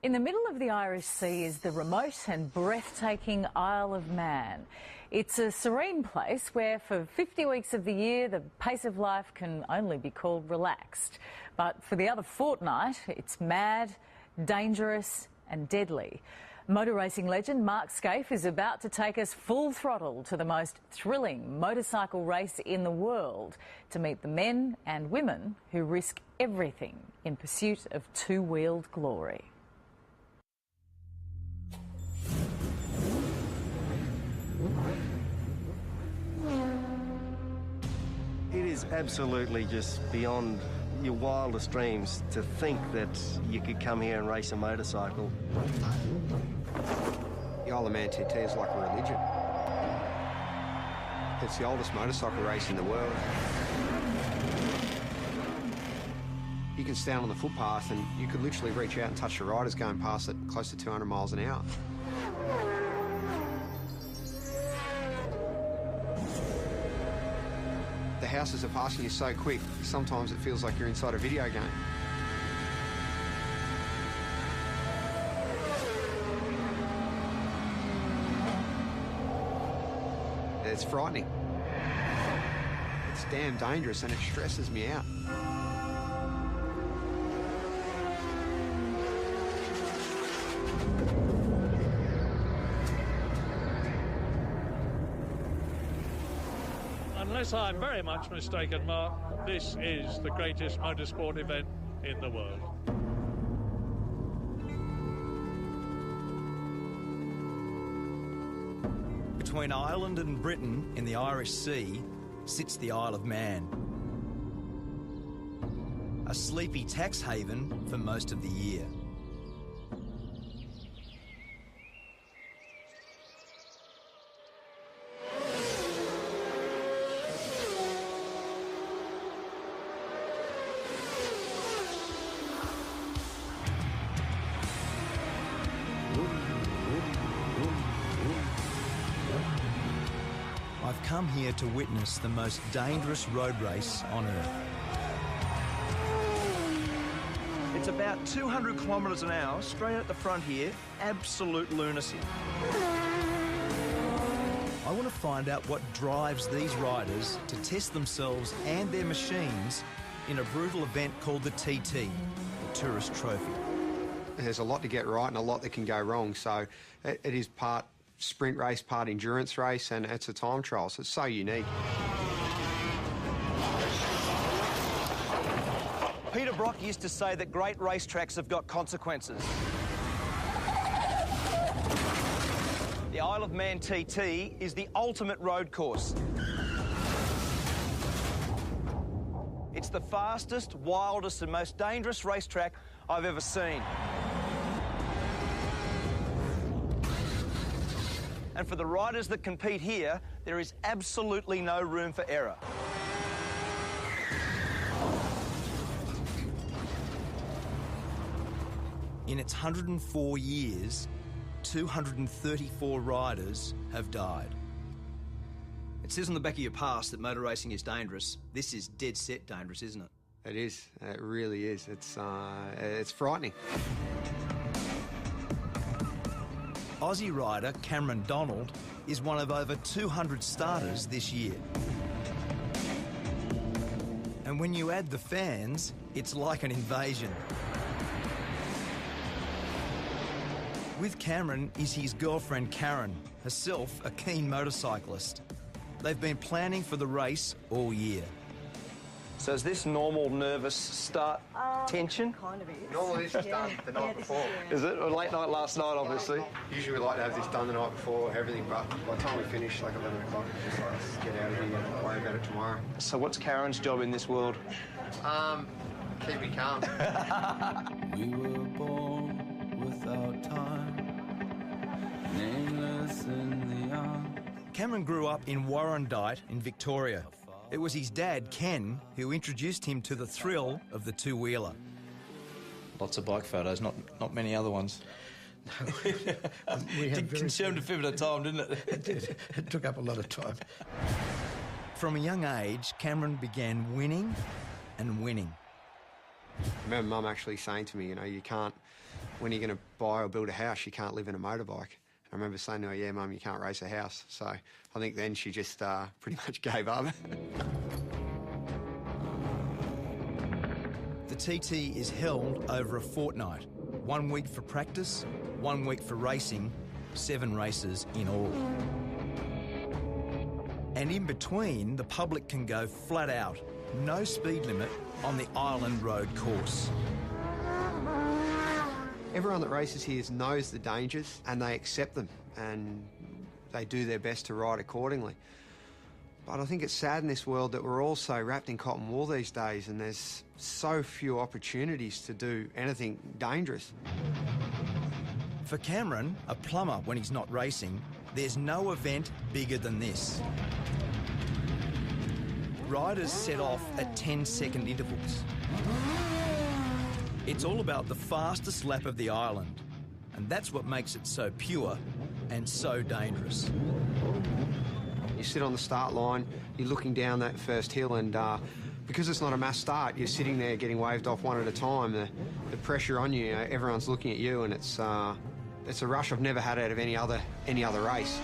In the middle of the Irish Sea is the remote and breathtaking Isle of Man. It's a serene place where for 50 weeks of the year the pace of life can only be called relaxed. But for the other fortnight it's mad, dangerous and deadly. Motor racing legend Mark Skaife is about to take us full throttle to the most thrilling motorcycle race in the world to meet the men and women who risk everything in pursuit of two-wheeled glory. It is absolutely just beyond your wildest dreams to think that you could come here and race a motorcycle. The Isle of Man TT is like a religion. It's the oldest motorcycle race in the world. You can stand on the footpath and you could literally reach out and touch the riders going past at close to 200 miles an hour. The houses are passing you so quick, sometimes it feels like you're inside a video game. It's frightening. It's damn dangerous and it stresses me out. Unless I'm very much mistaken, Mark, this is the greatest motorsport event in the world. Between Ireland and Britain in the Irish Sea sits the Isle of Man. A sleepy tax haven for most of the year. I've come here to witness the most dangerous road race on Earth. It's about 200 kilometres an hour, straight at the front here, absolute lunacy. I want to find out what drives these riders to test themselves and their machines in a brutal event called the TT, the Tourist Trophy. There's a lot to get right and a lot that can go wrong, so it is part sprint race, part endurance race, and it's a time trial, so it's so unique. Peter Brock used to say that great racetracks have got consequences. The Isle of Man TT is the ultimate road course. It's the fastest, wildest and most dangerous racetrack I've ever seen. And for the riders that compete here, there is absolutely no room for error. In its 104 years, 234 riders have died. It says on the back of your pass that motor racing is dangerous. This is dead set dangerous, isn't it? It is. It really is. It's frightening. Aussie rider Cameron Donald is one of over 200 starters this year. And when you add the fans, it's like an invasion. With Cameron is his girlfriend Karen, herself a keen motorcyclist. They've been planning for the race all year. So is this normal nervous start tension? Kind of is. Normally this is done the night before. Is it? A late night last night, obviously. Usually we like to have this done the night before, everything, but by the time we finish, like 11 o'clock, it's just like, let's get out of here and worry about it tomorrow. So what's Karen's job in this world? Keep me calm. We were born without time, nameless in the young. Cameron grew up in Warrandyte in Victoria. It was his dad, Ken, who introduced him to the thrill of the two-wheeler. Lots of bike photos, not many other ones. No, we had consumed a fair bit of time, didn't it? It did. It took up a lot of time. From a young age, Cameron began winning and winning. I remember Mum actually saying to me, you know, you can't, when you're going to buy or build a house, you can't live in a motorbike. I remember saying to her, yeah, Mum, you can't race a house. So I think then she just pretty much gave up. The TT is held over a fortnight. 1 week for practice, 1 week for racing, 7 races in all. And in between, the public can go flat out, no speed limit on the Island Road course. Everyone that races here knows the dangers and they accept them and they do their best to ride accordingly. But I think it's sad in this world that we're all so wrapped in cotton wool these days and there's so few opportunities to do anything dangerous. For Cameron, a plumber when he's not racing, there's no event bigger than this. Riders set off at 10-second intervals. It's all about the fastest lap of the island, and that's what makes it so pure and so dangerous. You sit on the start line, you're looking down that first hill and because it's not a mass start, you're sitting there getting waved off one at a time. The pressure on you, everyone's looking at you and it's a rush I've never had out of any other race.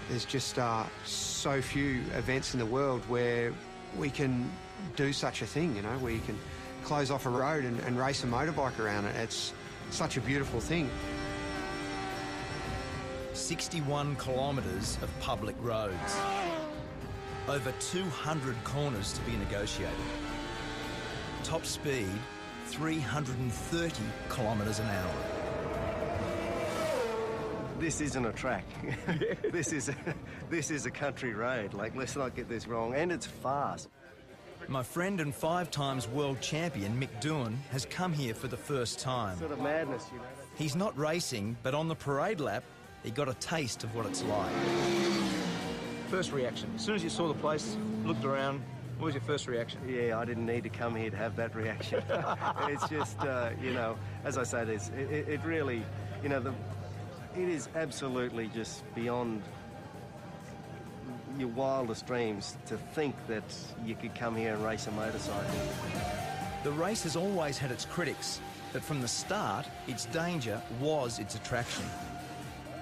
There's just so few events in the world where we can do such a thing, you know, where you can close off a road and race a motorbike around it. It's such a beautiful thing. 61 kilometres of public roads. Over 200 corners to be negotiated. Top speed, 330 kilometres an hour. This isn't a track. This is a country road. Like, let's not get this wrong. And it's fast. My friend and 5-times world champion Mick Doohan has come here for the first time. Sort of madness, you know. He's not racing, but on the parade lap, he got a taste of what it's like. First reaction, as soon as you saw the place, looked around, what was your first reaction? Yeah, I didn't need to come here to have that reaction. It's just, you know, as I say this, it really, you know, it is absolutely just beyond your wildest dreams to think that you could come here and race a motorcycle. The race has always had its critics, but from the start, its danger was its attraction.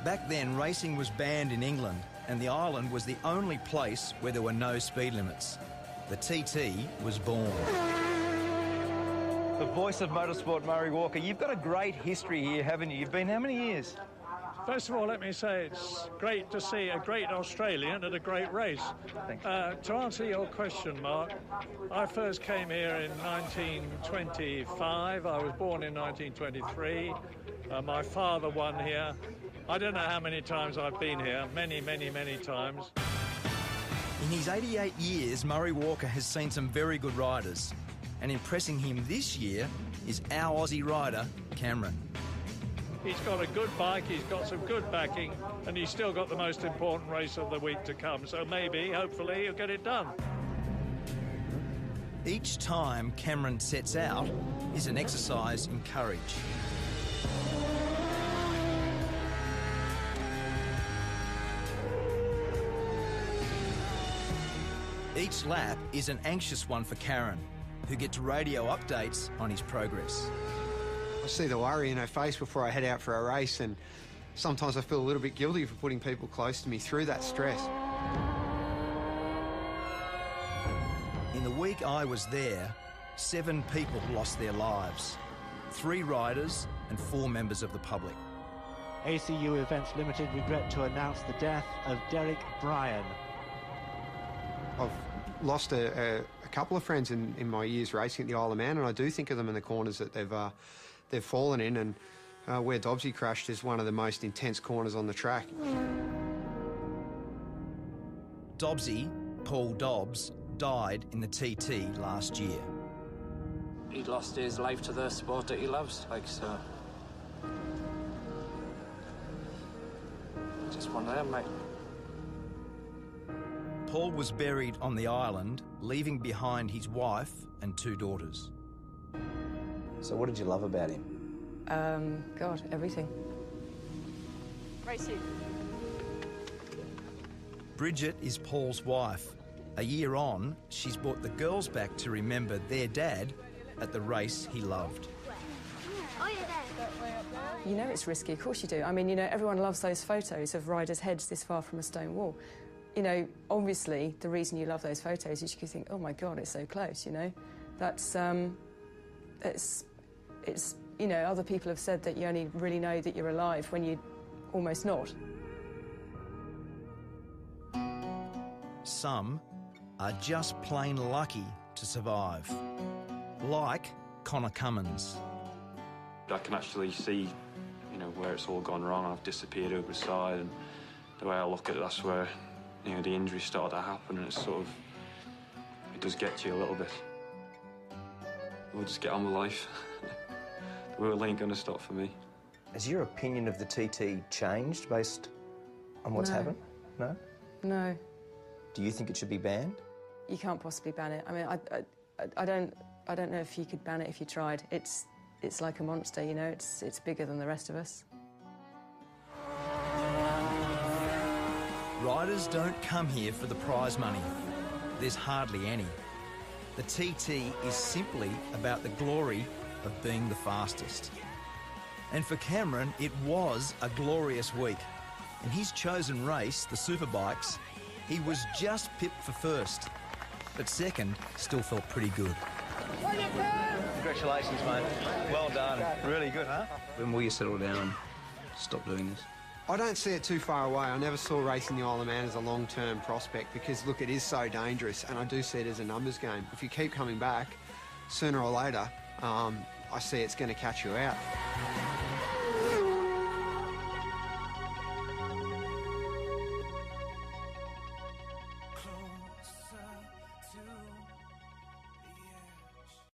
Back then, racing was banned in England, and the island was the only place where there were no speed limits. The TT was born. The voice of motorsport, Murray Walker. You've got a great history here, haven't you? You've been how many years? First of all, let me say it's great to see a great Australian at a great race. Thanks. To answer your question, Mark, I first came here in 1925. I was born in 1923. My father won here. I don't know how many times I've been here. Many, many, many times. In his 88 years, Murray Walker has seen some very good riders. And impressing him this year is our Aussie rider, Cameron. He's got a good bike, he's got some good backing, and he's still got the most important race of the week to come. So maybe, hopefully, he'll get it done. Each time Cameron sets out is an exercise in courage. Each lap is an anxious one for Karen, who gets radio updates on his progress. I see the worry in her face before I head out for a race and sometimes I feel a little bit guilty for putting people close to me through that stress. In the week I was there, 7 people lost their lives. 3 riders and 4 members of the public. ACU Events Limited regret to announce the death of Derek Bryan. I've lost a couple of friends in my years racing at the Isle of Man and I do think of them in the corners that they've fallen in, and where Dobbsy crashed is one of the most intense corners on the track. Dobbsy, Paul Dobbs, died in the TT last year. He lost his life to the sport that he loves, like, so. Just one of them, mate. Paul was buried on the island, leaving behind his wife and 2 daughters. So what did you love about him? God, everything. Racing. Bridget is Paul's wife, A year on, she's brought the girls back to remember their dad at the race he loved. You know it's risky, of course you do. I mean, you know, everyone loves those photos of riders' heads this far from a stone wall. You know, obviously, the reason you love those photos is you think, oh my God, it's so close, you know? That's, it's, you know, other people have said that you only really know that you're alive when you're almost not. Some are just plain lucky to survive, like Connor Cummins. I can actually see, you know, where it's all gone wrong. I've disappeared over the side, and the way I look at it, that's where, you know, the injury started to happen, and it's sort of, it does get to you a little bit. We'll just get on with life. The world ain't gonna stop for me. Has your opinion of the TT changed based on what's happened? No? No. Do you think it should be banned? You can't possibly ban it. I mean, I don't know if you could ban it if you tried. It's like a monster, you know. It's bigger than the rest of us. Riders don't come here for the prize money. There's hardly any. The TT is simply about the glory of being the fastest. And for Cameron, it was a glorious week. In his chosen race, the Superbikes, he was just pipped for first. But second still felt pretty good. Congratulations, mate. Well done. Really good, huh? When will you settle down and stop doing this? I don't see it too far away. I never saw racing the Isle of Man as a long-term prospect because, look, it is so dangerous, and I do see it as a numbers game. If you keep coming back, sooner or later, I see it's going to catch you out.